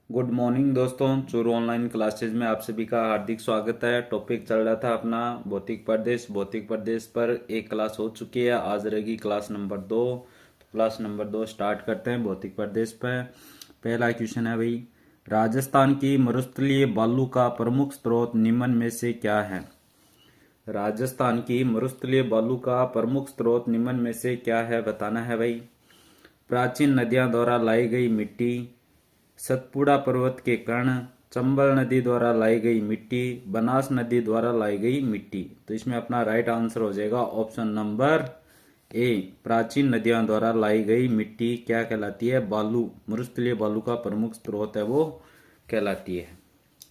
Good morning दोस्तों, Churu online classes में आप सभी का हार्दिक स्वागत है। टॉपिक चल रहा था अपना भौतिक प्रदेश। भौतिक प्रदेश पर एक क्लास हो चुकी है, आज रहेगी क्लास नंबर 2। तो क्लास नंबर 2 स्टार्ट करते हैं भौतिक प्रदेश पर। पहला क्वेश्चन है भाई, राजस्थान की मरुस्थलीय बालू का प्रमुख स्रोत निम्न में से क्या है। राजस्थान की मरुस्थलीय बालू का प्रमुख स्रोत निम्न में से क्या है, बताना है भाई। प्राचीन नदियां द्वारा लाई गई मिट्टी, सतपुड़ा पर्वत के कण, चंबल नदी द्वारा लाई गई मिट्टी, बनास नदी द्वारा लाई गई मिट्टी। तो इसमें अपना राइट आंसर हो जाएगा ऑप्शन नंबर ए। प्राचीन नदियों द्वारा लाई गई मिट्टी क्या कहलाती है, बालू, मरुस्थलीय बालू का प्रमुख स्रोत है वो कहलाती है।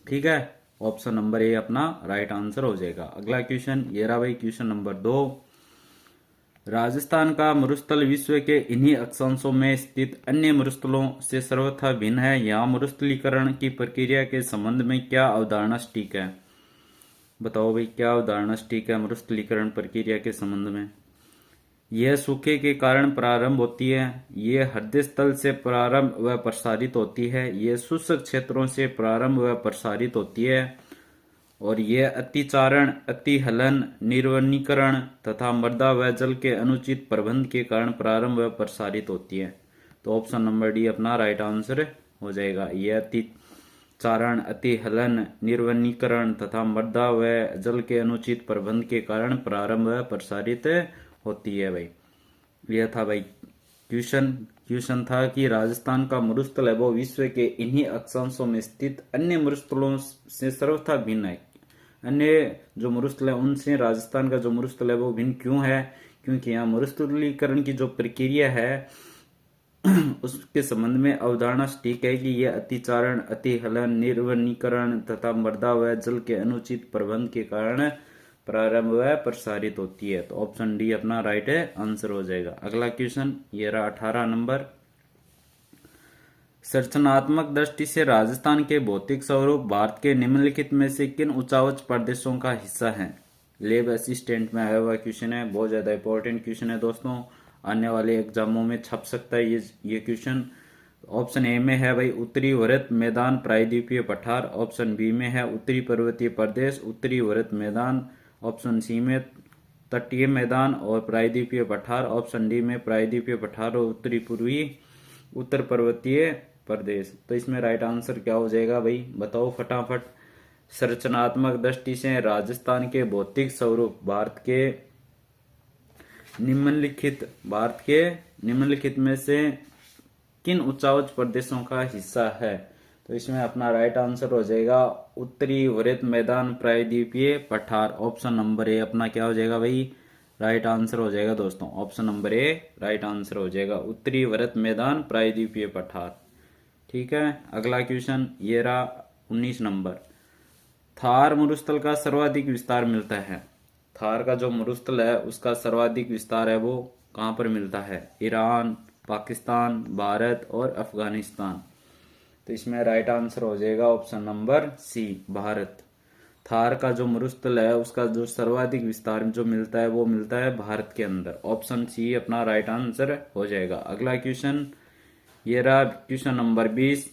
ठीक है, ऑप्शन नंबर ए अपना राइट आंसर हो जाएगा। अगला क्वेश्चन ये रहा भाई, क्वेश्चन नंबर 2। राजस्थान का मरुस्थल विश्व के इन्हीं अक्षांशों में स्थित अन्य मरुस्थलों से सर्वथा भिन्न है। यहाँ मरुस्थलीकरण की प्रक्रिया के संबंध में क्या अवधारणा सटीक है। बताओ भाई, क्या अवधारणा सटीक है मरुस्थलीकरण प्रक्रिया के संबंध में। यह सूखे के कारण प्रारंभ होती है, यह हृदय स्थल से प्रारंभ व प्रसारित होती है, यह शुष्क क्षेत्रों से प्रारंभ व प्रसारित होती है, और यह अतिचारण, अतिहलन, निर्वनीकरण तथा मृदा व जल के अनुचित प्रबंध के कारण प्रारंभ व प्रसारित होती है। तो ऑप्शन नंबर डी अपना राइट आंसर हो जाएगा। यह अतिचारण, अतिहलन, निर्वनीकरण तथा मृदा व जल के अनुचित प्रबंध के कारण प्रारंभ व प्रसारित होती है भाई। यह था भाई क्वेश्चन था कि राजस्थान का मरुस्थल है वो विश्व के इन्हीं अक्षांशों में स्थित अन्य मरुस्थलों से सर्वथा भिन्न है। अन्य जो मरुस्थल है उनसे राजस्थान का जो मरुस्थल है वो भिन्न क्यों है, क्योंकि यहाँ मरुस्थलीकरण की जो प्रक्रिया है उसके संबंध में अवधारणा सटीक है कि यह अतिचारण, अतिहलन, निर्वनीकरण तथा मृदा व जल के अनुचित प्रबंध के कारण प्रारंभ व प्रसारित होती है। तो ऑप्शन डी अपना राइट आंसर हो जाएगा। अगला क्वेश्चन ये रहा 18 नंबर। संरचनात्मक दृष्टि से राजस्थान के भौतिक स्वरूप भारत के निम्नलिखित में से किन उच्चावच प्रदेशों का हिस्सा है। लेब असिस्टेंट में आया हुआ क्वेश्चन है, बहुत ज्यादा इंपॉर्टेंट क्वेश्चन है दोस्तों, आने वाले एग्जामों में छप सकता है ये क्वेश्चन। ऑप्शन ए में है भाई उत्तरी वृत्त मैदान प्रायद्वीपीय पठार, ऑप्शन बी में है उत्तरी पर्वतीय प्रदेश उत्तरी वृत्त मैदान, ऑप्शन सी में तटीय मैदान और प्रायद्वीपीय पठार, ऑप्शन डी में प्रायद्वीपीय पठार और उत्तरी पूर्वी उत्तर पर्वतीय प्रदेश। तो इसमें राइट आंसर क्या हो जाएगा भाई, बताओ फटाफट। संरचनात्मक दृष्टि से राजस्थान के भौतिक स्वरूप भारत के निम्नलिखित में से किन उच्चावच प्रदेशों का हिस्सा है। तो इसमें अपना राइट आंसर हो जाएगा उत्तरी वृत्त मैदान प्रायद्वीपीय पठार। ऑप्शन नंबर ए अपना क्या हो जाएगा भाई, राइट आंसर हो जाएगा दोस्तों। Option number A right answer हो जाएगा, उत्तरी वृत्त मैदान प्रायद्वीपीय पठार। ठीक है, अगला क्वेश्चन ये रहा 19 नंबर। थार मरुस्थल का सर्वाधिक विस्तार मिलता है। थार का जो मरुस्थल है उसका सर्वाधिक विस्तार है वो कहां पर मिलता है, ईरान, पाकिस्तान, भारत और अफगानिस्तान। तो इसमें राइट आंसर हो जाएगा option number C, Bharat. Thar का जो मरुस्थल है उसका जो सर्वाधिक विस्तार जो मिलता है वो मिलता है भारत के अंदर। ऑप्शन सी अपना राइट आंसर हो जाएगा। अगला क्वेश्चन ये रहा क्वेश्चन नंबर 20।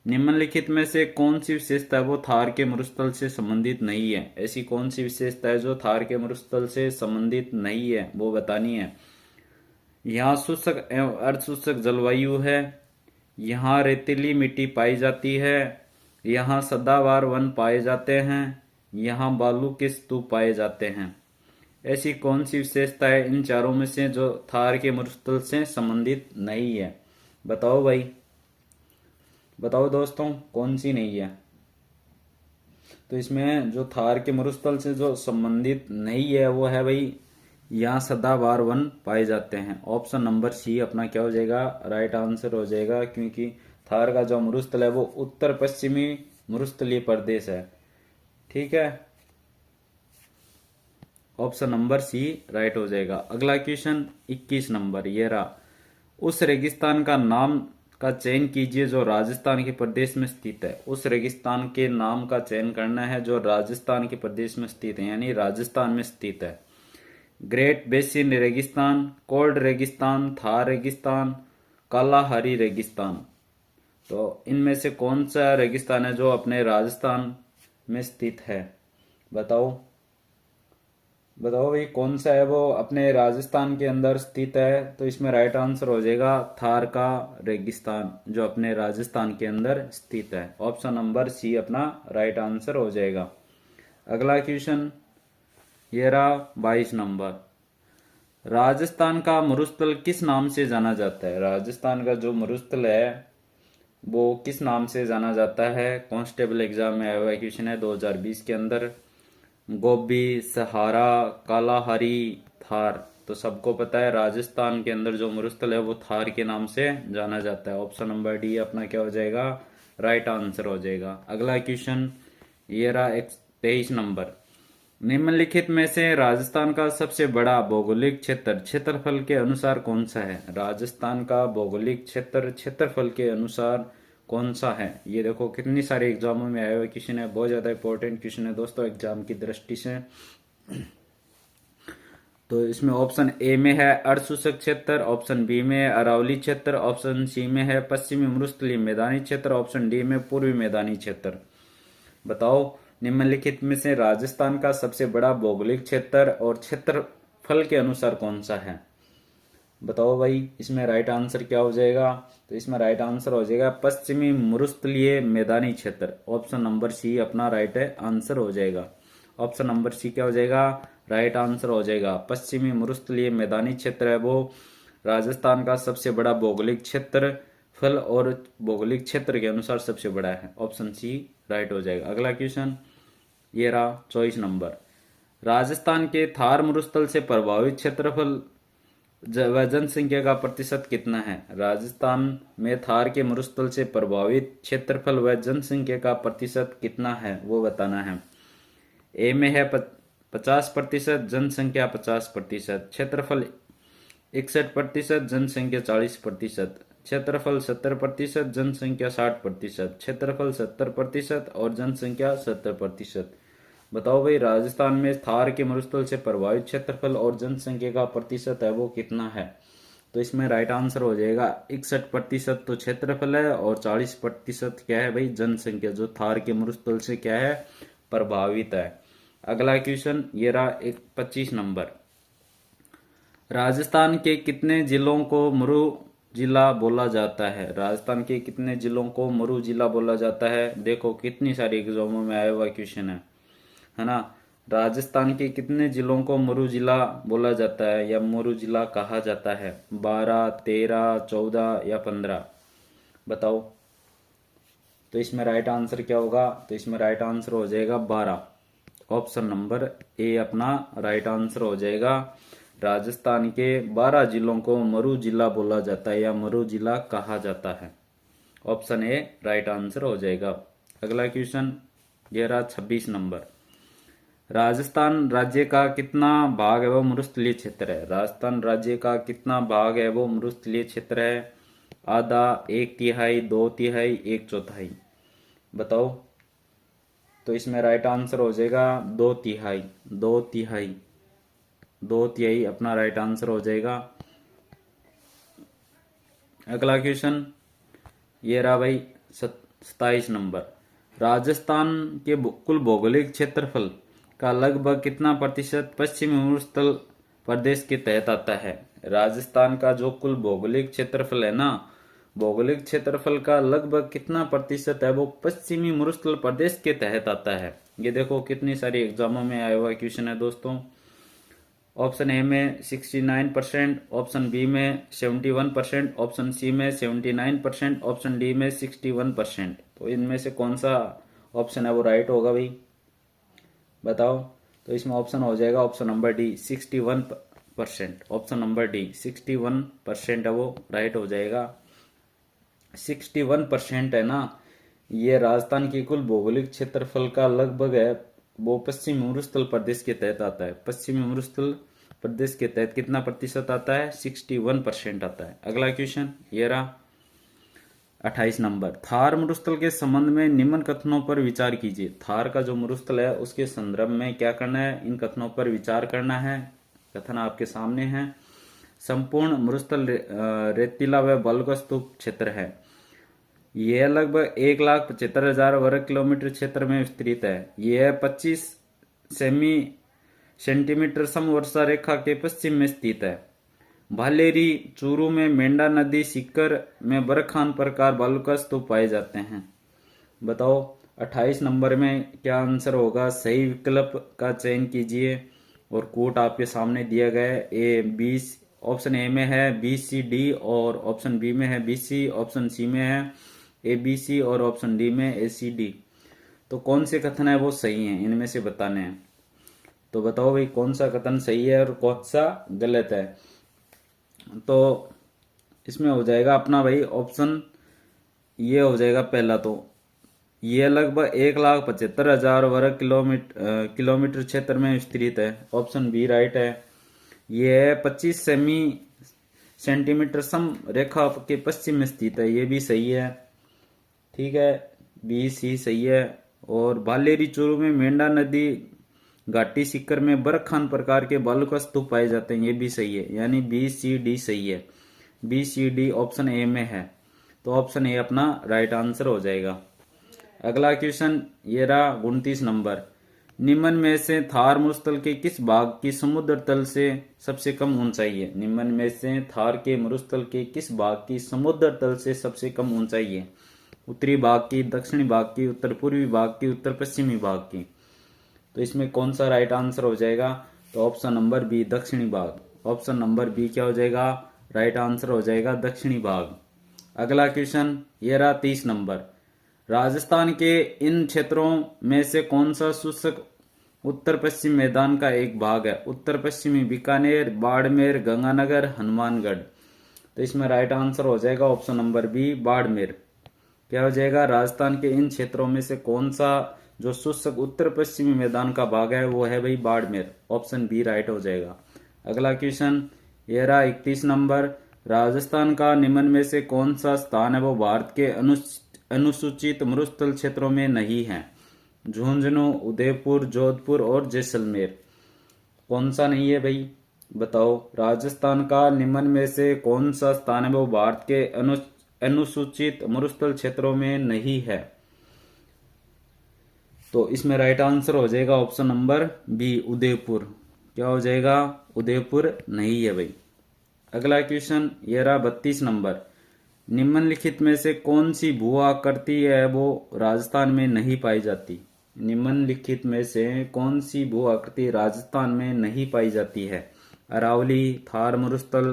निम्नलिखित में से कौन सी विशेषता है वो थार के मरुस्थल से संबंधित नहीं है। ऐसी कौन सी विशेषता है जो थार के मरुस्थल से संबंधित नहीं है, वो बतानी है। यहाँ शुष्क एवं अर्धशुष्क जलवायु है, यहाँ रेतीली मिट्टी पाई जाती है, यहाँ सदाबहार वन पाए जाते हैं, यहाँ बालू के स्तूप पाए जाते हैं। ऐसी कौन सी विशेषता है इन चारों में से जो थार के मरुस्थल से संबंधित नहीं है, बताओ भाई, बताओ दोस्तों कौन सी नहीं है। तो इसमें जो थार के मरुस्थल से जो संबंधित नहीं है वो है भाई, यहाँ सदाबहार वन पाए जाते हैं। ऑप्शन नंबर सी अपना क्या हो जाएगा, राइट आंसर हो जाएगा, क्योंकि थार का जो मरुस्थल है वो उत्तर पश्चिमी मरुस्थलीय प्रदेश है। ठीक है, ऑप्शन नंबर सी राइट हो जाएगा। अगला क्वेश्चन 21 नंबर ये रहा। उस रेगिस्तान का नाम का चयन कीजिए जो राजस्थान के प्रदेश में स्थित है। उस रेगिस्तान के नाम का चयन करना है जो राजस्थान के प्रदेश में स्थित है, यानी राजस्थान में स्थित है। ग्रेट बेसिन रेगिस्तान, कोल्ड रेगिस्तान, थार रेगिस्तान, कालाहारी रेगिस्तान। तो इनमें से कौन सा रेगिस्तान है जो अपने राजस्थान में स्थित है? बताओ बताओ भाई, कौन सा है वो अपने राजस्थान के अंदर स्थित है? तो इसमें राइट आंसर हो जाएगा थार का रेगिस्तान, जो अपने राजस्थान के अंदर स्थित है। ऑप्शन नंबर सी अपना राइट आंसर हो जाएगा। अगला क्वेश्चन ये रहा 22 नंबर। राजस्थान का मरुस्थल किस नाम से जाना जाता है? राजस्थान का जो मरुस्थल है वो किस नाम से जाना जाता है? कांस्टेबल एग्जाम में आया हुआ क्वेश्चन है 2020 के अंदर। गोबी, सहारा, कालाहारी, थार। तो सबको पता है राजस्थान के अंदर जो मरुस्थल है वो थार के नाम से जाना जाता है। ऑप्शन नंबर डी अपना क्या हो जाएगा? राइट आंसर हो जाएगा। अगला क्वेश्चन ये रहा 23 नंबर। निम्नलिखित में से राजस्थान का सबसे बड़ा भौगोलिक क्षेत्र क्षेत्रफल के अनुसार कौन सा है? राजस्थान का भौगोलिक क्षेत्र क्षेत्रफल के अनुसार कौन सा है? ये देखो कितनी सारे एग्जामों में आया हुआ क्वेश्चन है, बहुत ज्यादा इंपॉर्टेंट क्वेश्चन है दोस्तों एग्जाम की दृष्टि से। तो इसमें ऑप्शन ए में है अर्धशुष्क क्षेत्र, ऑप्शन बी में अरावली क्षेत्र, ऑप्शन सी में है पश्चिमी मरुस्थलीय मैदानी क्षेत्र, ऑप्शन डी में पूर्वी मैदानी क्षेत्र। बताओ निम्नलिखित में से राजस्थान का सबसे बड़ा भौगोलिक क्षेत्र और क्षेत्रफल के अनुसार कौन सा है? बताओ भाई, इसमें राइट आंसर क्या हो जाएगा? तो इसमें राइट आंसर हो जाएगा पश्चिमी मरुस्थलीय मैदानी क्षेत्र। ऑप्शन नंबर सी अपना राइट आंसर हो जाएगा। ऑप्शन नंबर सी क्या हो जाएगा? राइट आंसर हो जाएगा। पश्चिमी मरुस्थलीय मैदानी क्षेत्र है वो राजस्थान का सबसे बड़ा भौगोलिक क्षेत्रफल और भौगोलिक क्षेत्र के अनुसार सबसे बड़ा है। ऑप्शन सी राइट हो जाएगा। अगला क्वेश्चन ये रहा 24 नंबर। राजस्थान के थार मरुस्थल से प्रभावित क्षेत्रफल व जनसंख्या का प्रतिशत कितना है? राजस्थान में थार के मरुस्थल से प्रभावित क्षेत्रफल व जनसंख्या का प्रतिशत कितना है वो बताना है। ए में है 50%, जनसंख्या 50%, क्षेत्रफल 61%, जनसंख्या 40%, क्षेत्रफल 70%, जनसंख्या 60%, क्षेत्रफल 70% और जनसंख्या 70%। बताओ भाई, राजस्थान में थार के मरुस्थल से प्रभावित क्षेत्रफल और जनसंख्या का प्रतिशत है वो कितना है? तो इसमें राइट आंसर हो जाएगा 61% तो क्षेत्रफल है और 40% क्या है भाई? जनसंख्या, जो थार के मरुस्थल से क्या है? प्रभावित है। अगला क्वेश्चन ये रहा 25 नंबर। राजस्थान के कितने जिलों को मरु जिला बोला जाता है? राजस्थान के कितने जिलों को मरु जिला बोला जाता है? देखो कितनी सारी एग्जामों में आया हुआ क्वेश्चन है ना। राजस्थान के कितने जिलों को मरु जिला बोला जाता है या मरु जिला कहा जाता है? 12, 13, 14 या 15? बताओ। तो इसमें राइट आंसर क्या होगा? तो इसमें राइट आंसर हो जाएगा 12। ऑप्शन नंबर ए अपना राइट आंसर हो जाएगा। राजस्थान के 12 जिलों को मरु जिला बोला जाता है या मरु जिला कहा जाता है। ऑप्शन ए राइट आंसर हो जाएगा। अगला क्वेश्चन ये रहा 26 नंबर। राजस्थान राज्य का कितना भाग है वो मरुस्थलीय क्षेत्र है? राजस्थान राज्य का कितना भाग है वो मरुस्थलीय क्षेत्र है? आधा, 1/3, 2/3, 1/4? बताओ। तो इसमें राइट आंसर हो जाएगा 2/3। 2/3, 2/3 अपना राइट आंसर हो जाएगा। अगला क्वेश्चन ये रहा भाई 27 नंबर। राजस्थान के कुल भौगोलिक क्षेत्रफल का लगभग कितना प्रतिशत पश्चिमी मरुस्थल प्रदेश के तहत आता है? राजस्थान का जो कुल भौगोलिक क्षेत्रफल है ना, भौगोलिक क्षेत्रफल का लगभग कितना प्रतिशत है वो पश्चिमी मरुस्थल प्रदेश के तहत आता है? ये देखो कितनी सारी एग्जामों में आया हुआ क्वेश्चन है दोस्तों। ऑप्शन ए में 69%, ऑप्शन बी में 71%, ऑप्शन सी में 79%, ऑप्शन डी में 61%। तो इनमें से कौन सा ऑप्शन है वो राइट होगा भाई? बताओ। तो इसमें ऑप्शन हो जाएगा option number D 61%। Option number D 61% है वो राइट हो जाएगा। 61% है ना, ये राजस्थान की कुल भौगोलिक क्षेत्रफल का लगभग है वो पश्चिमी मरुस्थल प्रदेश के तहत आता है। पश्चिमी मरुस्थल प्रदेश के तहत कितना प्रतिशत आता है? 61% आता है। अगला क्वेश्चन ये रहा 28 नंबर। थार मरुस्थल के संबंध में निम्न कथनों पर विचार कीजिए। थार का जो मरुस्थल है उसके संदर्भ में क्या करना है? इन कथनों पर विचार करना है। कथन आपके सामने है। संपूर्ण मरुस्थल रेतीला व बलुकास्तूप क्षेत्र है। यह लगभग 1,75,000 वर्ग किलोमीटर क्षेत्र में विस्तृत है। यह 25 सेमी सेंटीमीटर समवर्षा रेखा के पश्चिम में स्थित है। भालेरी चूरू में मेंढा नदी, सीकर में बरखान प्रकार बालू का स्तूप पाए जाते हैं। बताओ 28 नंबर में क्या आंसर होगा? सही विकल्प का चयन कीजिए और कोट आपके सामने दिया गया है। ए बी, ऑप्शन ए में है बी सी डी और ऑप्शन बी में है बी सी, ऑप्शन सी में है ए बी सी और ऑप्शन डी में ए सी डी। तो कौन से कथन है वो सही है, इनमें से बताने हैं। तो बताओ भाई कौन सा कथन सही है और कौन सा गलत है। तो इसमें हो जाएगा अपना भाई ऑप्शन ये हो जाएगा पहला। तो ये लगभग 1,75,000 वर्ग किलोमीटर क्षेत्र में विस्तृत है। ऑप्शन बी राइट है। ये 25 सेमी सेंटीमीटर सम रेखा के पश्चिम में स्थित है, ये भी सही है। ठीक है, बी सी सही है। और भालेरी चूरू में मेंढा नदी, घाटी सीकर में बरखान प्रकार के बालू का स्तूप पाए जाते हैं, ये भी सही है। यानी बी सी डी सही है। B C D option A में है, तो ऑप्शन ए अपना राइट आंसर हो जाएगा। अगला क्वेश्चन ये रहा 29 नंबर। निम्न में से थार मरुस्थल के किस भाग की समुद्र तल से सबसे कम ऊंचाई है? निम्न में से थार के मरुस्थल के किस भाग की समुद्र तल से सबसे कम ऊंचाई है? उत्तरी भाग की, दक्षिणी भाग की, उत्तर पूर्वी भाग की, उत्तर पश्चिमी भाग की। तो इसमें कौन सा राइट आंसर हो जाएगा? तो ऑप्शन नंबर बी दक्षिणी भाग। ऑप्शन नंबर बी क्या हो जाएगा? राइट आंसर हो जाएगा दक्षिणी भाग। अगला क्वेश्चन ये रहा 30 नंबर। राजस्थान के इन क्षेत्रों में से कौन सा शुष्क उत्तर पश्चिम मैदान का एक भाग है? उत्तर पश्चिमी बीकानेर, बाड़मेर, गंगानगर, हनुमानगढ़। तो इसमें राइट आंसर हो जाएगा ऑप्शन नंबर बी बाड़मेर। क्या हो जाएगा? राजस्थान के इन क्षेत्रों में से कौन सा जो शुष्क उत्तर पश्चिमी मैदान का भाग है वो है भाई बाड़मेर। ऑप्शन बी राइट हो जाएगा। अगला क्वेश्चन ये रहा 31 नंबर। राजस्थान का निम्न में से कौन सा स्थान है वो भारत के अनुसूचित मरुस्थल क्षेत्रों में नहीं है? झुंझुनू, उदयपुर, जोधपुर और जैसलमेर। कौन सा नहीं है भाई? बताओ। राजस्थान का निम्न में से कौन सा स्थान है वो भारत के अनुसूचित मरुस्थल क्षेत्रों में नहीं है? तो इसमें राइट आंसर हो जाएगा ऑप्शन नंबर बी उदयपुर। क्या हो जाएगा? उदयपुर नहीं है भाई। अगला क्वेश्चन ये रहा 32 नंबर। निम्नलिखित में से कौन सी भू आकृति है वो राजस्थान में नहीं पाई जाती? निम्नलिखित में से कौन सी भू आकृति राजस्थान में नहीं पाई जाती है? अरावली, थार मरुस्थल,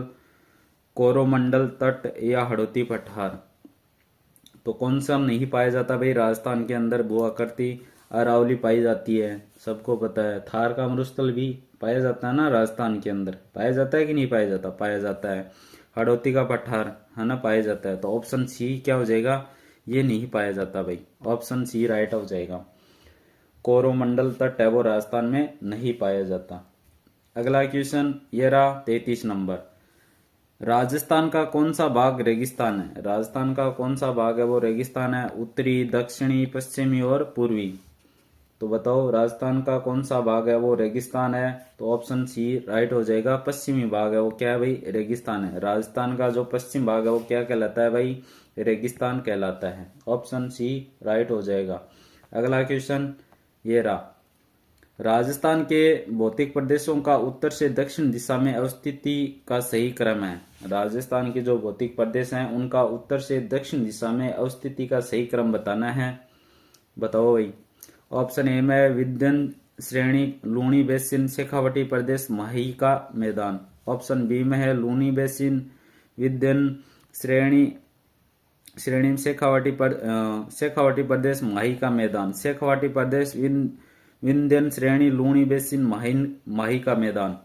कोरोमंडल तट या हड़ौती पठार। तो कौन सा नहीं पाया जाता भाई राजस्थान के अंदर भू आकृति? अरावली पाई जाती है, सबको पता है। थार का मरुस्थल भी पाया जाता है ना राजस्थान के अंदर, पाया जाता है कि नहीं पाया जाता? पाया जाता है। हड़ौती का पठार है ना, पाया जाता है। तो ऑप्शन सी क्या हो जाएगा? ये नहीं पाया जाता भाई। ऑप्शन सी राइट हो जाएगा। कोरोमंडल तट है वो राजस्थान में नहीं पाया जाता। अगला क्वेश्चन ये रहा 33 नंबर। राजस्थान का कौन सा भाग रेगिस्तान है? राजस्थान का कौन सा भाग है वो रेगिस्तान है? उत्तरी, दक्षिणी, पश्चिमी और पूर्वी। तो बताओ राजस्थान का कौन सा भाग है वो रेगिस्तान है? तो ऑप्शन सी राइट हो जाएगा। पश्चिमी भाग है वो क्या है भाई? रेगिस्तान है। राजस्थान का जो पश्चिम भाग है वो क्या कहलाता है भाई? रेगिस्तान कहलाता है। ऑप्शन सी राइट हो जाएगा। अगला क्वेश्चन ये रहा। राजस्थान के भौतिक प्रदेशों का उत्तर से दक्षिण दिशा में अवस्थिति का सही क्रम है। राजस्थान के जो भौतिक प्रदेश हैं उनका उत्तर से दक्षिण दिशा में अवस्थिति का सही क्रम बताना है। बताओ भाई। ऑप्शन ए में विंध्यन श्रेणी, लूणी बेसिन, शेखावटी प्रदेश, माही का मैदान। ऑप्शन बी में है लूणी बेसिन, विंध्यन श्रेणी शेखावटी प्रदेश, माही का मैदान। शेखावटी प्रदेश, विंध्यन श्रेणी, लूणी बेसिन, माही का मैदान।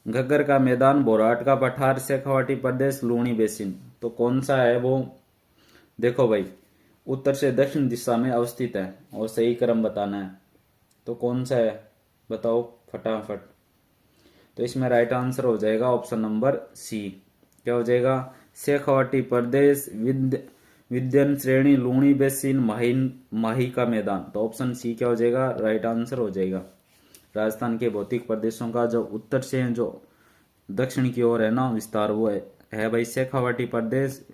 घग्गर का मैदान, बोराट का पठार, शेखावटी प्रदेश, लूणी बेसिन। तो कौन सा है वो? देखो भाई, उत्तर से दक्षिण दिशा में अवस्थित है और सही क्रम बताना है। तो कौन सा है बताओ फटाफट। तो इसमें राइट आंसर हो जाएगा ऑप्शन नंबर सी। क्या हो जाएगा? शेखावटी प्रदेश, विंध्यन श्रेणी, लूणी बेसिन, माही का मैदान। तो ऑप्शन सी क्या हो जाएगा? राइट आंसर हो जाएगा। राजस्थान के भौतिक प्रदेशों का जो उत्तर से जो दक्षिण की ओर है ना विस्तार, वो है भाई शेखावटी प्रदेश,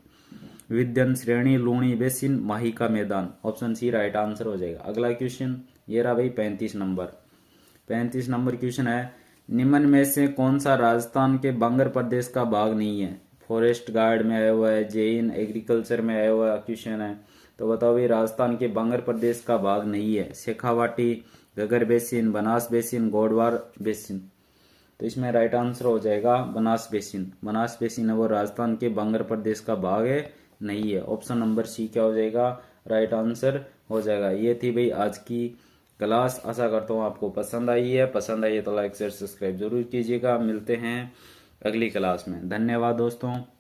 विंध्य श्रेणी, लूणी बेसिन, माही का मैदान। ऑप्शन सी राइट आंसर हो जाएगा। अगला क्वेश्चन ये रहा भाई 35 नंबर। 35 नंबर क्वेश्चन है, निम्न में से कौन सा राजस्थान के बांगर प्रदेश का भाग नहीं है? फॉरेस्ट गार्ड में आया हुआ है, जैन एग्रीकल्चर में आया हुआ क्वेश्चन है, तो बताओ भाई राजस्थान के बांगर प्रदेश का भाग नहीं है। Shekhawati, Ghaggar basin, Banas basin, Godwar basin. तो इसमें राइट आंसर हो जाएगा बनास बेसिन। बनास बेसिन है वो राजस्थान के बांगर प्रदेश का भाग है, नहीं है। ऑप्शन नंबर सी क्या हो जाएगा? राइट आंसर हो जाएगा। ये थी भाई आज की क्लास। आशा करता हूँ आपको पसंद आई है। पसंद आई है तो लाइक शेयर सब्सक्राइब जरूर कीजिएगा। मिलते हैं अगली क्लास में। धन्यवाद दोस्तों।